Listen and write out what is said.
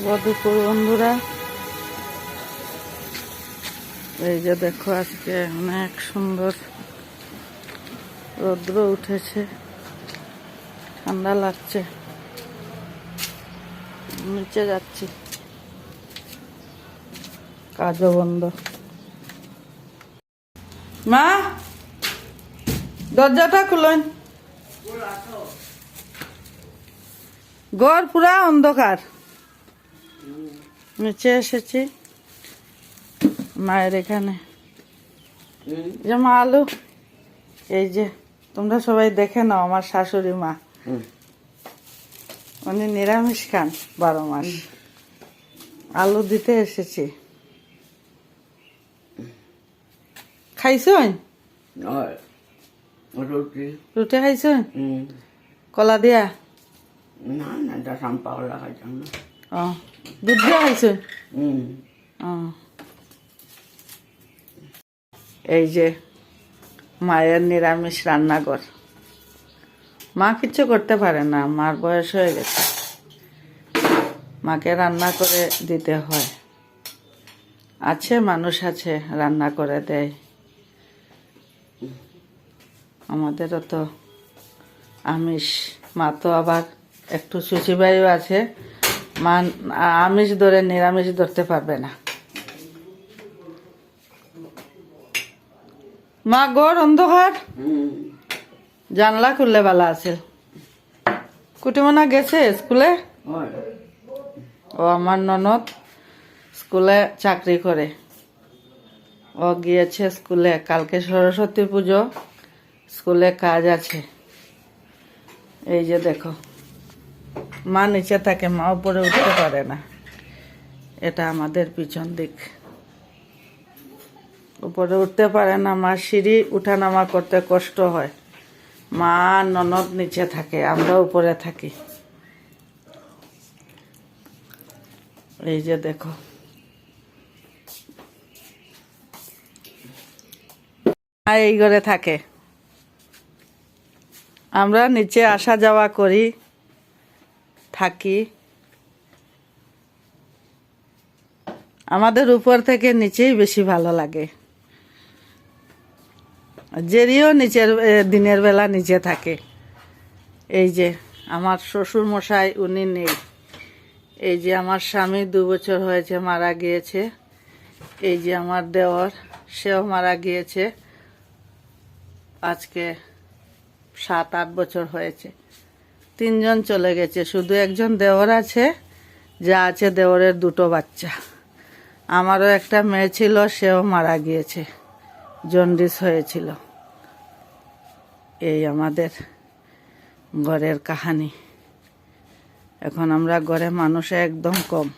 শুভ দুপুর বন্ধুরা। এই যে দেখো, আজকে অনেক সুন্দর রৌদ্র উঠেছে, ঠান্ডা লাগছে। নিচে যাচ্ছি, কাজও বন্ধ। মা, দরজাটা খুলেন। ঘর পুরা অন্ধকার। নিচে এসেছি মায়ের এখানে। যে মা আলু, এই যে তোমরা সবাই দেখে নাও, আমার শাশুড়ি মা, উনি নিরামিষ খান 12 মাস। আলু দিতে এসেছি। খাইছন? রুটি খাইছন? কলা দিয়া? দুধ দিয়া খাইছন? এই যে মায়ের নিরামিষ রান্নাঘর। মা কিছু করতে পারে না, মার বয়স হয়ে গেছে, মাকে রান্না করে দিতে হয়। আছে মানুষ আছে রান্না করে দেয়, আমাদেরও তো আমিষ। মা তো আবার একটু সুচিবাইও আছে, মা আমিষ ধরে নিরামিষ ধরতে পারবে না। মা ঘর অন্ধকার, জানলা খুললে ভালো আছে। কুটিমনা গেছে স্কুলে? ও আমার ননদ স্কুলে চাকরি করে, ও গিয়েছে স্কুলে। কালকে সরস্বতী পুজো, স্কুলে কাজ আছে। এই যে দেখো, মা নিচে থাকে, মা উপরে উঠতে পারে না। এটা আমাদের পিছন দিক, উপরে উঠতে পারে না মা। সিঁড়ি উঠানামা করতে কষ্ট হয়। মা ননদ নিচে থাকে, আমরা উপরে থাকি। এই যে দেখো, এই ঘরে থাকে, আমরা নিচে আসা যাওয়া করি, থাকি। আমাদের উপর থেকে নিচেই বেশি ভালো লাগে। জেরিও দিনের বেলা নিচে থাকে। এই যে আমার শ্বশুর মশাই, উনি নেই। এই যে আমার স্বামী 2 বছর হয়েছে মারা গিয়েছে। এই যে আমার দেওর, সেও মারা গিয়েছে আজকে 7-8 বছর হয়েছে। 3 জন চলে গেছে, শুধু একজন দেওর আছে, যা আছে দেওরের 2টো বাচ্চা। আমারও একটা মেয়ে ছিল, সেও মারা গিয়েছে, জন্ডিস হয়েছিল। এই আমাদের ঘরের কাহিনী। এখন আমরা ঘরে মানুষ একদম কম।